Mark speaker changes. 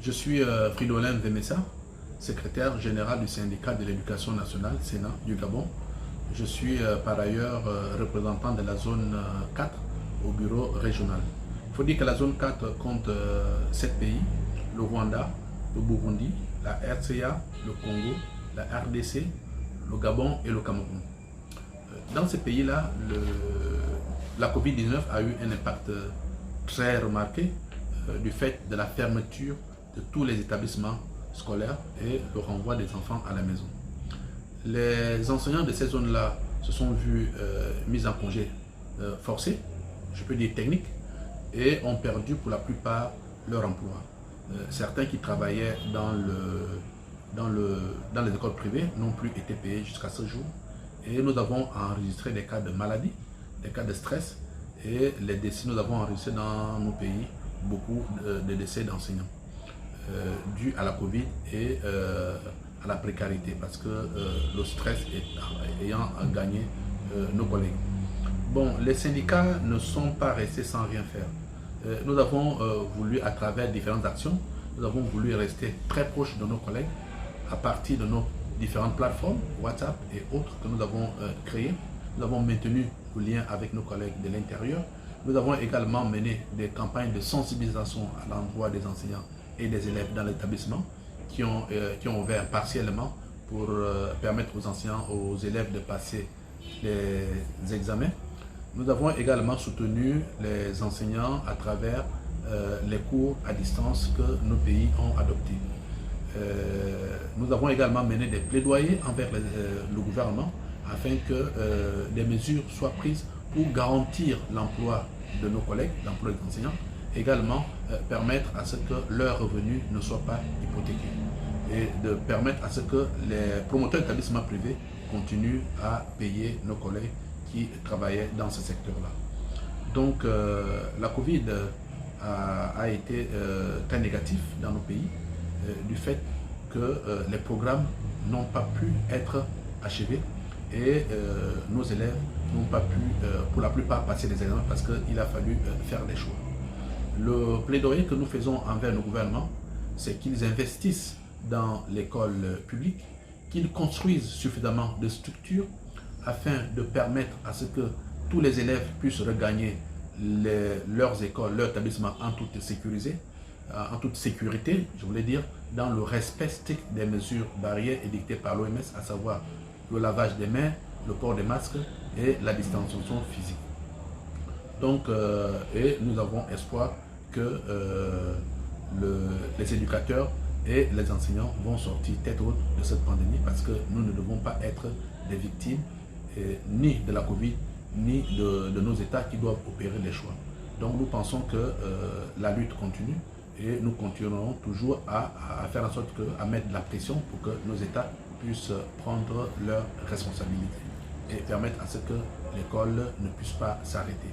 Speaker 1: Je suis Fridolin Vemessa, secrétaire général du syndicat de l'éducation nationale, Sénat du Gabon. Je suis par ailleurs représentant de la zone 4 au bureau régional. Il faut dire que la zone 4 compte 7 pays, le Rwanda, le Burundi, la RCA, le Congo, la RDC, le Gabon et le Cameroun. Dans ces pays-là, la Covid-19 a eu un impact très remarqué du fait de la fermeture de tous les établissements scolaires et le renvoi des enfants à la maison. Les enseignants de ces zones-là se sont vus mis en congé forcé, je peux dire technique, et ont perdu pour la plupart leur emploi. Certains qui travaillaient dans les écoles privées n'ont plus été payés jusqu'à ce jour. Et nous avons enregistré des cas de maladie, des cas de stress, et les décès, nous avons enregistré dans nos pays beaucoup de décès d'enseignants dus à la Covid et à la précarité, parce que le stress ayant gagné nos collègues. Bon, les syndicats ne sont pas restés sans rien faire. Nous avons voulu, à travers différentes actions, nous avons voulu rester très proches de nos collègues à partir de nos différentes plateformes, WhatsApp et autres que nous avons créées. Nous avons maintenu le lien avec nos collègues de l'intérieur. Nous avons également mené des campagnes de sensibilisation à l'endroit des enseignants et des élèves dans l'établissement qui ont ouvert partiellement pour permettre aux enseignants, aux élèves de passer les examens. Nous avons également soutenu les enseignants à travers les cours à distance que nos pays ont adoptés. Nous avons également mené des plaidoyers envers le gouvernement afin que des mesures soient prises pour garantir l'emploi de nos collègues, l'emploi des enseignants, également permettre à ce que leurs revenus ne soient pas hypothéqués et de permettre à ce que les promoteurs d'établissements privés continuent à payer nos collègues qui travaillaient dans ce secteur-là. Donc la Covid a été très négatif dans nos pays du fait que les programmes n'ont pas pu être achevés et nos élèves n'ont pas pu, pour la plupart, passer les examens parce qu'il a fallu faire des choix. Le plaidoyer que nous faisons envers nos gouvernements, c'est qu'ils investissent dans l'école publique, qu'ils construisent suffisamment de structures afin de permettre à ce que tous les élèves puissent regagner leurs écoles, leurs établissements en toute sécurité, je voulais dire, dans le respect strict des mesures barrières édictées par l'OMS, à savoir le lavage des mains, le port des masques et la distanciation physique. Donc, et nous avons espoir que les éducateurs et les enseignants vont sortir tête haute de cette pandémie parce que nous ne devons pas être des victimes ni de la Covid, ni de nos États qui doivent opérer les choix. Donc nous pensons que la lutte continue et nous continuerons toujours à faire en sorte à mettre de la pression pour que nos États puissent prendre leurs responsabilités et permettre à ce que l'école ne puisse pas s'arrêter.